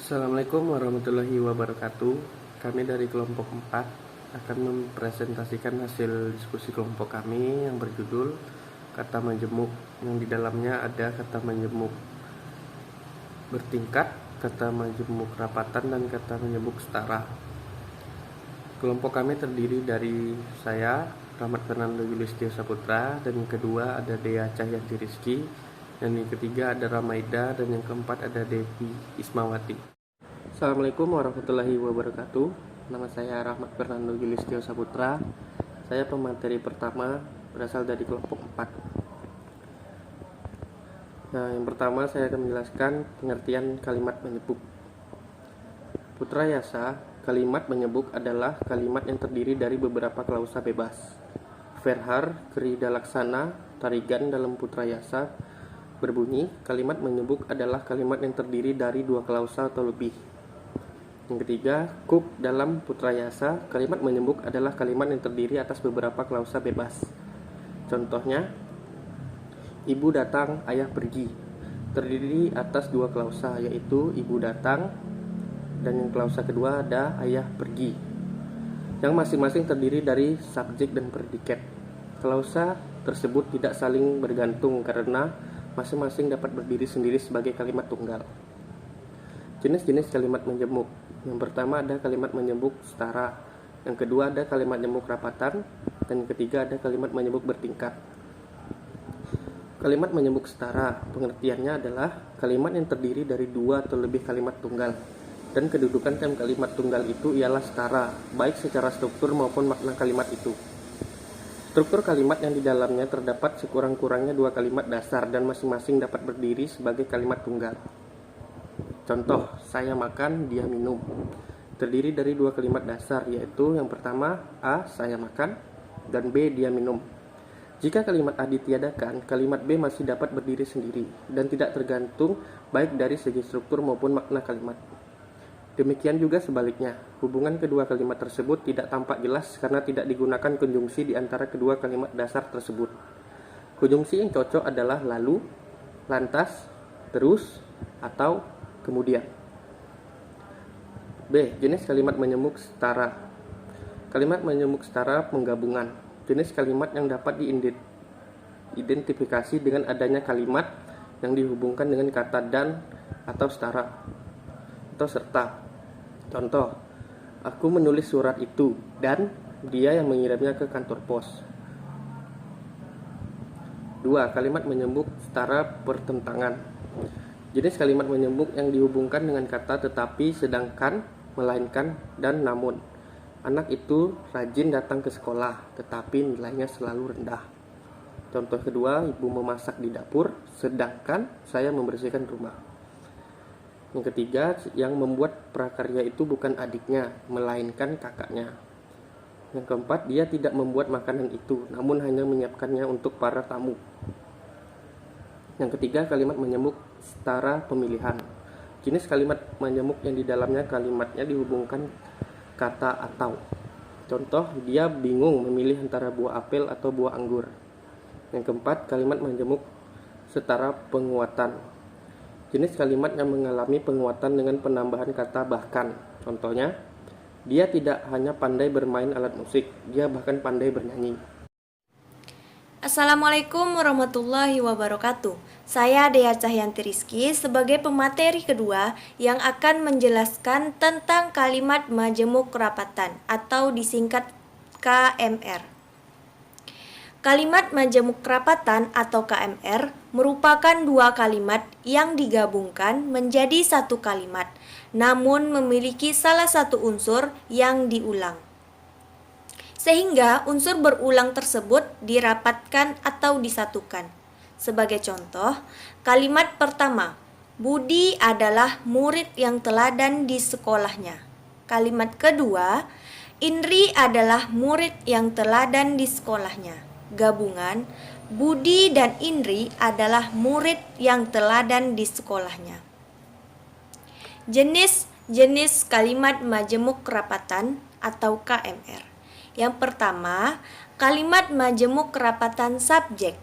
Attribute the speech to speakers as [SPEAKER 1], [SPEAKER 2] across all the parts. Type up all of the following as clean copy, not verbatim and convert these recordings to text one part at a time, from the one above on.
[SPEAKER 1] Assalamualaikum warahmatullahi wabarakatuh. Kami dari kelompok 4 akan mempresentasikan hasil diskusi kelompok kami yang berjudul kata majemuk, yang di dalamnya ada kata majemuk bertingkat, kata majemuk rapatan, dan kata majemuk setara. Kelompok kami terdiri dari saya, Rahmat Fernando Yulistio Saputra, dan yang kedua ada Dea Cahyanti Rizky, dan yang ketiga ada Ramaida, dan yang keempat ada Devi Ismawati. Assalamualaikum warahmatullahi wabarakatuh. Nama saya Rahmat Fernando Yulistio Saputra. Saya pemateri pertama, berasal dari kelompok 4. Nah, yang pertama saya akan menjelaskan pengertian kalimat menyebuk. Putra Yasa, kalimat menyebuk adalah kalimat yang terdiri dari beberapa klausa bebas. Verhar Kerida Laksana Tarigan dalam Putra Yasa berbunyi, kalimat menyebuk adalah kalimat yang terdiri dari dua klausa atau lebih. Yang ketiga, Cook dalam Putra Yasa, kalimat menyebuk adalah kalimat yang terdiri atas beberapa klausa bebas. Contohnya, ibu datang, ayah pergi, terdiri atas dua klausa, yaitu ibu datang, dan yang klausa kedua ada ayah pergi, yang masing-masing terdiri dari subjek dan predikat. Klausa tersebut tidak saling bergantung karena masing-masing dapat berdiri sendiri sebagai kalimat tunggal. Jenis-jenis kalimat menjemuk. Yang pertama ada kalimat menyebuk setara, yang kedua ada kalimat menyebuk rapatan, dan yang ketiga ada kalimat menyebuk bertingkat. Kalimat menyebuk setara pengertiannya adalah kalimat yang terdiri dari dua atau lebih kalimat tunggal, dan kedudukan tiap kalimat tunggal itu ialah setara, baik secara struktur maupun makna kalimat itu. Struktur kalimat yang di dalamnya terdapat sekurang-kurangnya dua kalimat dasar dan masing-masing dapat berdiri sebagai kalimat tunggal. Contoh, saya makan, dia minum, terdiri dari dua kalimat dasar, yaitu yang pertama A, saya makan, dan B, dia minum. Jika kalimat A ditiadakan, kalimat B masih dapat berdiri sendiri dan tidak tergantung baik dari segi struktur maupun makna kalimat. Demikian juga sebaliknya, hubungan kedua kalimat tersebut tidak tampak jelas karena tidak digunakan konjungsi di antara kedua kalimat dasar tersebut. Konjungsi yang cocok adalah lalu, lantas, terus, atau kemudian. B. Jenis kalimat menyebuk setara. Kalimat menyebuk setara penggabungan. Jenis kalimat yang dapat diidentifikasi dengan adanya kalimat yang dihubungkan dengan kata dan atau setara atau serta. Contoh, aku menulis surat itu dan dia yang mengirimnya ke kantor pos. 2. Kalimat menyebuk setara pertentangan. Jenis kalimat menyebuk yang dihubungkan dengan kata tetapi, sedangkan, melainkan, dan namun. Anak itu rajin datang ke sekolah, tetapi nilainya selalu rendah. Contoh kedua, ibu memasak di dapur, sedangkan saya membersihkan rumah. Yang ketiga, yang membuat prakarya itu bukan adiknya, melainkan kakaknya. Yang keempat, dia tidak membuat makanan itu, namun hanya menyiapkannya untuk para tamu. Yang ketiga, kalimat menyebuk setara pemilihan. Jenis kalimat menyebuk yang di dalamnya kalimatnya dihubungkan kata atau. Contoh, dia bingung memilih antara buah apel atau buah anggur. Yang keempat, kalimat menyebuk setara penguatan. Jenis kalimat yang mengalami penguatan dengan penambahan kata bahkan. Contohnya, dia tidak hanya pandai bermain alat musik, dia bahkan pandai bernyanyi.
[SPEAKER 2] Assalamualaikum warahmatullahi wabarakatuh. Saya Dea Cahyanti Rizky sebagai pemateri kedua yang akan menjelaskan tentang kalimat majemuk rapatan atau disingkat KMR. Kalimat majemuk rapatan atau KMR merupakan dua kalimat yang digabungkan menjadi satu kalimat, namun memiliki salah satu unsur yang diulang, sehingga unsur berulang tersebut dirapatkan atau disatukan. Sebagai contoh, kalimat pertama, Budi adalah murid yang teladan di sekolahnya. Kalimat kedua, Indri adalah murid yang teladan di sekolahnya. Gabungan, Budi dan Indri adalah murid yang teladan di sekolahnya. Jenis-jenis kalimat majemuk rapatan atau KMR. Yang pertama, kalimat majemuk rapatan subjek.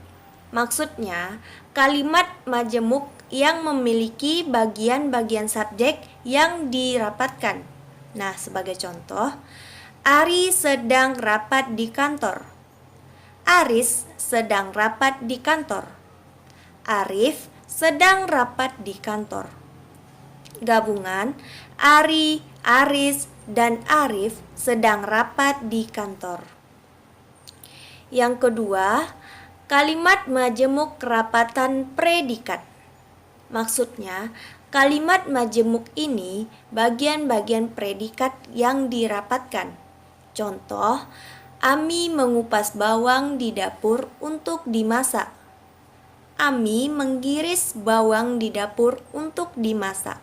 [SPEAKER 2] Maksudnya, kalimat majemuk yang memiliki bagian-bagian subjek yang dirapatkan. Nah, sebagai contoh, Ari sedang rapat di kantor. Aris sedang rapat di kantor. Arif sedang rapat di kantor. Gabungan Ari, Aris, dan Arif sedang rapat di kantor. Yang kedua, kalimat majemuk kerapatan predikat. Maksudnya, kalimat majemuk ini bagian-bagian predikat yang dirapatkan. Contoh, Ami mengupas bawang di dapur untuk dimasak. Ami menggiris bawang di dapur untuk dimasak.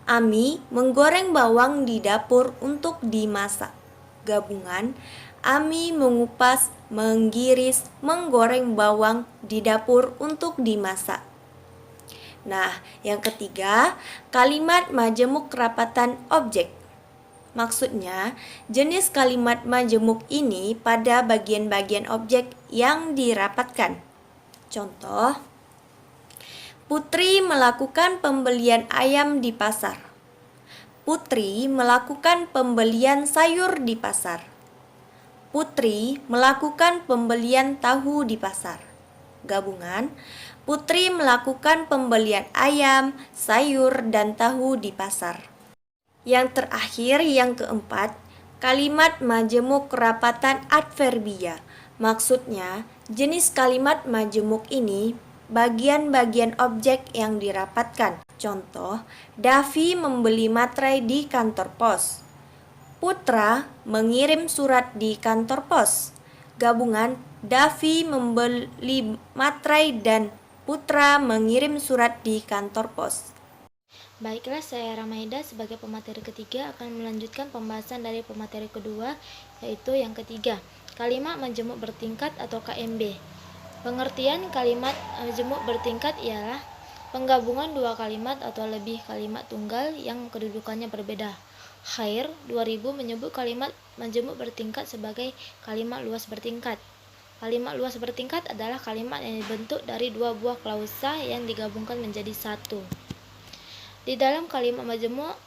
[SPEAKER 2] Ami menggoreng bawang di dapur untuk dimasak. Gabungan Ami mengupas, menggiris, menggoreng bawang di dapur untuk dimasak. Nah, yang ketiga, kalimat majemuk kerapatan objek. Maksudnya, jenis kalimat majemuk ini pada bagian-bagian objek yang dirapatkan. Contoh, Putri melakukan pembelian ayam di pasar. Putri melakukan pembelian sayur di pasar. Putri melakukan pembelian tahu di pasar. Gabungan, Putri melakukan pembelian ayam, sayur, dan tahu di pasar. Yang terakhir, yang keempat, kalimat majemuk kerapatan adverbia. Maksudnya, jenis kalimat majemuk ini bagian-bagian objek yang dirapatkan. Contoh, Davi membeli materai di kantor pos. Putra mengirim surat di kantor pos. Gabungan Davi membeli materai dan Putra mengirim surat di kantor pos.
[SPEAKER 3] Baiklah, saya Ramaida sebagai pemateri ketiga akan melanjutkan pembahasan dari pemateri kedua, yaitu yang ketiga, kalimat majemuk bertingkat atau KMB. Pengertian kalimat majemuk bertingkat ialah penggabungan dua kalimat atau lebih kalimat tunggal yang kedudukannya berbeda. Khair 2000 menyebut kalimat majemuk bertingkat sebagai kalimat luas bertingkat. Kalimat luas bertingkat adalah kalimat yang dibentuk dari dua buah klausa yang digabungkan menjadi satu. Di dalam kalimat majemuk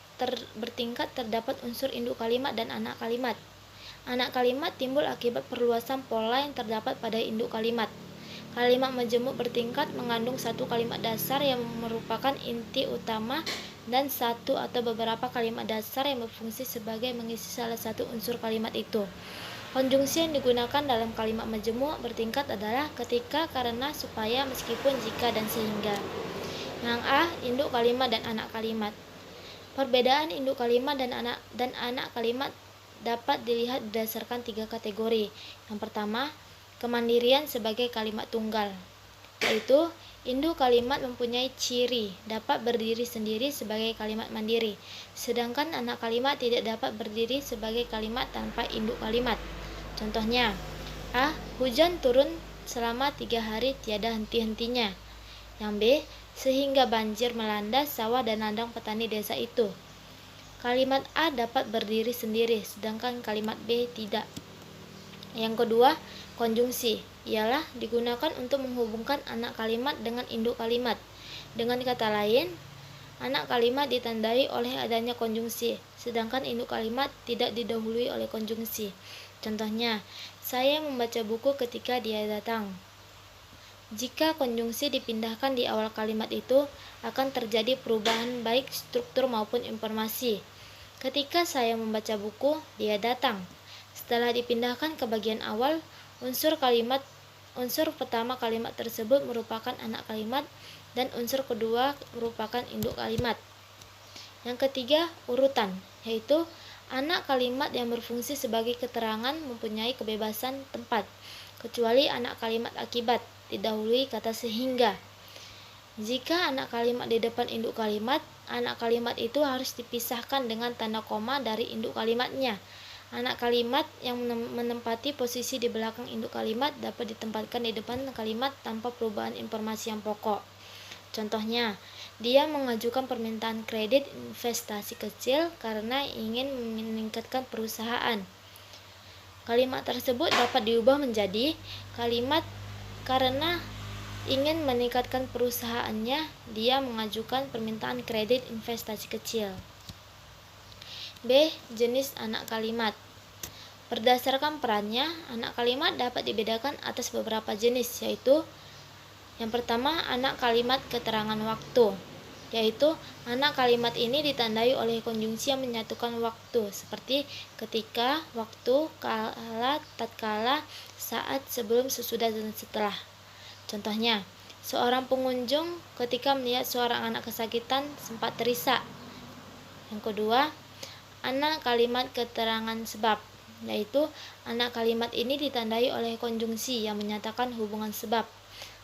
[SPEAKER 3] bertingkat terdapat unsur induk kalimat dan anak kalimat. Anak kalimat timbul akibat perluasan pola yang terdapat pada induk kalimat. Kalimat majemuk bertingkat mengandung satu kalimat dasar yang merupakan inti utama dan satu atau beberapa kalimat dasar yang berfungsi sebagai mengisi salah satu unsur kalimat itu. Konjungsi yang digunakan dalam kalimat majemuk bertingkat adalah ketika, karena, supaya, meskipun, jika, dan sehingga. Yang A, induk kalimat dan anak kalimat. Perbedaan induk kalimat dan anak kalimat dapat dilihat berdasarkan tiga kategori. Yang pertama, kemandirian sebagai kalimat tunggal, yaitu induk kalimat mempunyai ciri dapat berdiri sendiri sebagai kalimat mandiri, sedangkan anak kalimat tidak dapat berdiri sebagai kalimat tanpa induk kalimat. Contohnya, A. Hujan turun selama 3 hari tiada henti-hentinya. Yang B. Sehingga banjir melanda sawah dan ladang petani desa itu. Kalimat A dapat berdiri sendiri, sedangkan kalimat B tidak. Yang kedua, konjungsi, ialah digunakan untuk menghubungkan anak kalimat dengan induk kalimat. Dengan kata lain, anak kalimat ditandai oleh adanya konjungsi, sedangkan induk kalimat tidak didahului oleh konjungsi. Contohnya, saya membaca buku ketika dia datang. Jika konjungsi dipindahkan di awal kalimat itu, akan terjadi perubahan baik struktur maupun informasi. Ketika saya membaca buku, dia datang. Setelah dipindahkan ke bagian awal, unsur pertama kalimat tersebut merupakan anak kalimat dan unsur kedua merupakan induk kalimat. Yang ketiga, urutan, yaitu anak kalimat yang berfungsi sebagai keterangan mempunyai kebebasan tempat, kecuali anak kalimat akibat, didahului kata sehingga. Jika anak kalimat di depan induk kalimat, anak kalimat itu harus dipisahkan dengan tanda koma dari induk kalimatnya. Anak kalimat yang menempati posisi di belakang induk kalimat dapat ditempatkan di depan kalimat tanpa perubahan informasi yang pokok. Contohnya, dia mengajukan permintaan kredit investasi kecil karena ingin meningkatkan perusahaan. Kalimat tersebut dapat diubah menjadi kalimat karena ingin meningkatkan perusahaannya, dia mengajukan permintaan kredit investasi kecil. B. Jenis anak kalimat. Berdasarkan perannya, anak kalimat dapat dibedakan atas beberapa jenis, yaitu yang pertama, anak kalimat keterangan waktu, yaitu anak kalimat ini ditandai oleh konjungsi yang menyatukan waktu, seperti ketika, waktu, kala, tatkala, saat, sebelum, sesudah, dan setelah. Contohnya, seorang pengunjung ketika melihat seorang anak kesakitan sempat terisak. Yang kedua, anak kalimat keterangan sebab, yaitu anak kalimat ini ditandai oleh konjungsi yang menyatakan hubungan sebab,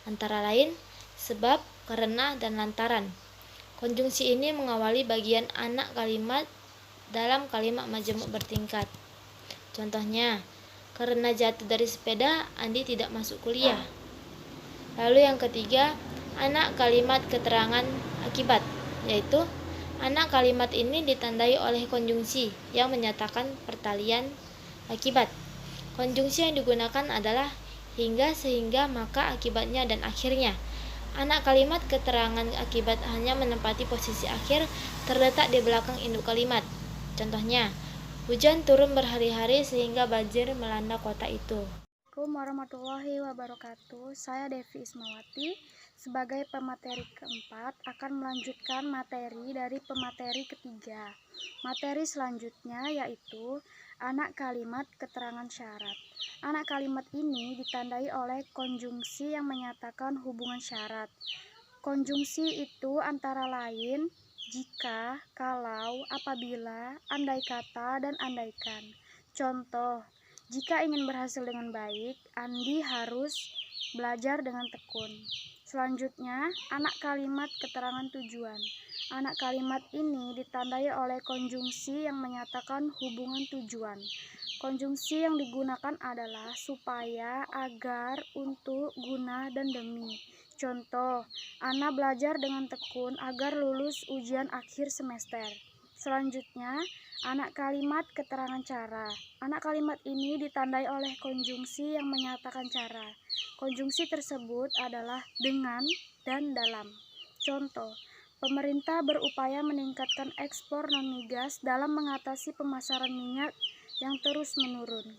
[SPEAKER 3] antara lain sebab, karena, dan lantaran. Konjungsi ini mengawali bagian anak kalimat dalam kalimat majemuk bertingkat. Contohnya, karena jatuh dari sepeda, Andi tidak masuk kuliah. Lalu yang ketiga, anak kalimat keterangan akibat, yaitu anak kalimat ini ditandai oleh konjungsi yang menyatakan pertalian akibat. Konjungsi yang digunakan adalah hingga, sehingga, maka, akibatnya, dan akhirnya. Anak kalimat keterangan akibat hanya menempati posisi akhir, terletak di belakang induk kalimat. Contohnya, hujan turun berhari-hari sehingga banjir melanda kota itu.
[SPEAKER 4] Assalamualaikum warahmatullahi wabarakatuh. Saya Devi Ismawati sebagai pemateri keempat akan melanjutkan materi dari pemateri ketiga. Materi selanjutnya yaitu anak kalimat keterangan syarat. Anak kalimat ini ditandai oleh konjungsi yang menyatakan hubungan syarat. Konjungsi itu antara lain jika, kalau, apabila, andai kata, dan andaikan. Contoh, jika ingin berhasil dengan baik, Andi harus belajar dengan tekun. Selanjutnya, anak kalimat keterangan tujuan. Anak kalimat ini ditandai oleh konjungsi yang menyatakan hubungan tujuan. Konjungsi yang digunakan adalah supaya, agar, untuk, guna, dan demi. Contoh, Ana belajar dengan tekun agar lulus ujian akhir semester. Selanjutnya, anak kalimat keterangan cara. Anak kalimat ini ditandai oleh konjungsi yang menyatakan cara. Konjungsi tersebut adalah dengan dan dalam. Contoh, pemerintah berupaya meningkatkan ekspor non-migas dalam mengatasi pemasaran minyak yang terus menurun.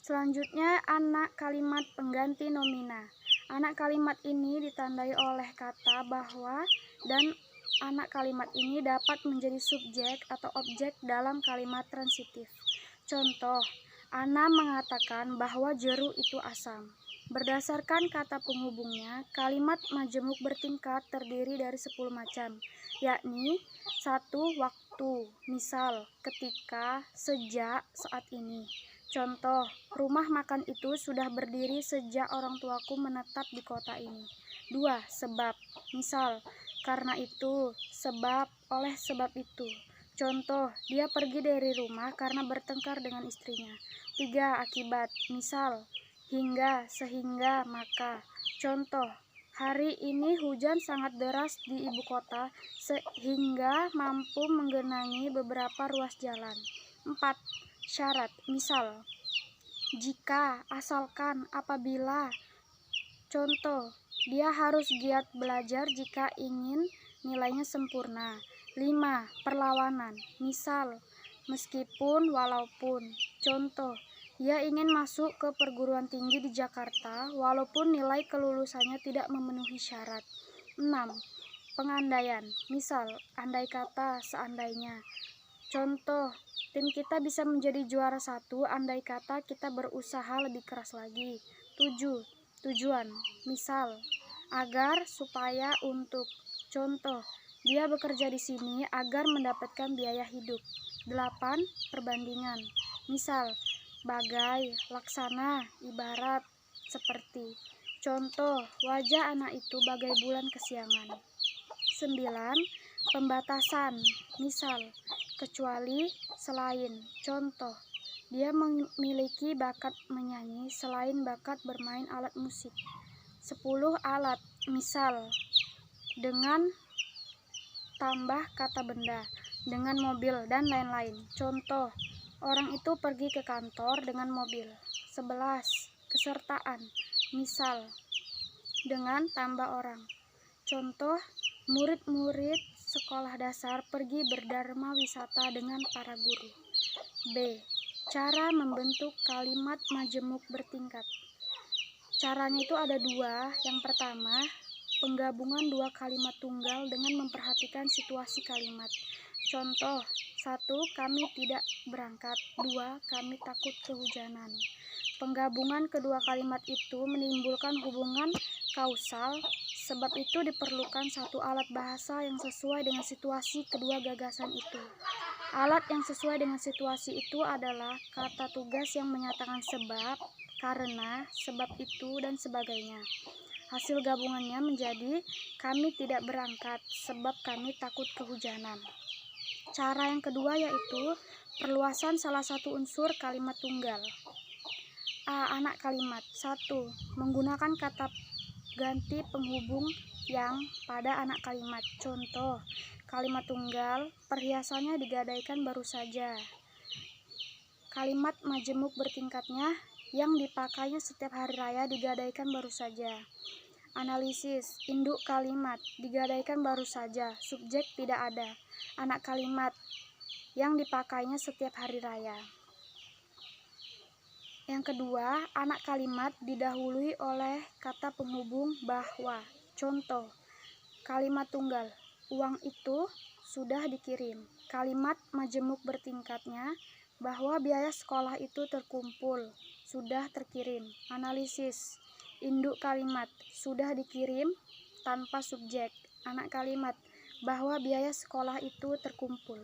[SPEAKER 4] Selanjutnya, anak kalimat pengganti nomina. Anak kalimat ini ditandai oleh kata bahwa dan anak kalimat ini dapat menjadi subjek atau objek dalam kalimat transitif. Contoh, Ana mengatakan bahwa jeruk itu asam. Berdasarkan kata penghubungnya, kalimat majemuk bertingkat terdiri dari 10 macam, yakni 1. Waktu, misal, ketika, sejak, saat ini. Contoh, rumah makan itu sudah berdiri sejak orang tuaku menetap di kota ini. 2. Sebab, misal, karena itu, sebab, oleh sebab itu. Contoh, dia pergi dari rumah karena bertengkar dengan istrinya. 3. Akibat, misal, hingga, sehingga, maka. Contoh, hari ini hujan sangat deras di ibu kota sehingga mampu menggenangi beberapa ruas jalan. 4. Syarat, misal, jika, asalkan, apabila. Contoh, dia harus giat belajar jika ingin nilainya sempurna. 5. Perlawanan, misal, meskipun, walaupun. Contoh, dia ingin masuk ke perguruan tinggi di Jakarta walaupun nilai kelulusannya tidak memenuhi syarat. 6. Pengandaian, misal, andai kata, seandainya. Contoh, tim kita bisa menjadi juara 1 andai kata kita berusaha lebih keras lagi. 7. Tujuan, misal, agar, supaya, untuk. Contoh, dia bekerja di sini agar mendapatkan biaya hidup. 8. Perbandingan, misal, bagai, laksana, ibarat, seperti. Contoh, wajah anak itu bagai bulan kesiangan. 9. Pembatasan, misal, kecuali, selain. Contoh, dia memiliki bakat menyanyi selain bakat bermain alat musik. 10. Alat, misal, dengan tambah kata benda, dengan mobil, dan lain-lain. Contoh, orang itu pergi ke kantor dengan mobil. 11. Kesertaan, misal, dengan tambah orang. Contoh, murid-murid sekolah dasar pergi berdharma wisata dengan para guru. B. Cara membentuk kalimat majemuk bertingkat. Caranya itu ada dua. Yang pertama, penggabungan dua kalimat tunggal dengan memperhatikan situasi kalimat. Contoh, 1. Kami tidak berangkat. 2. Kami takut kehujanan. Penggabungan kedua kalimat itu menimbulkan hubungan kausal, sebab itu diperlukan satu alat bahasa yang sesuai dengan situasi kedua gagasan itu. Alat yang sesuai dengan situasi itu adalah kata tugas yang menyatakan sebab, karena, sebab itu, dan sebagainya. Hasil gabungannya menjadi kami tidak berangkat sebab kami takut kehujanan. Cara yang kedua yaitu perluasan salah satu unsur kalimat tunggal. A. Anak kalimat. 1. Menggunakan kata ganti penghubung yang pada anak kalimat. Contoh, kalimat tunggal, perhiasannya digadaikan baru saja. Kalimat majemuk bertingkatnya, yang dipakainya setiap hari raya digadaikan baru saja. Analisis, induk kalimat, digadaikan baru saja, subjek tidak ada. Anak kalimat, yang dipakainya setiap hari raya. Yang kedua, anak kalimat didahului oleh kata penghubung bahwa. Contoh, kalimat tunggal, uang itu sudah dikirim. Kalimat majemuk bertingkatnya, bahwa biaya sekolah itu terkumpul, sudah terkirim. Analisis, induk kalimat, sudah dikirim tanpa subjek. Anak kalimat, bahwa biaya sekolah itu terkumpul.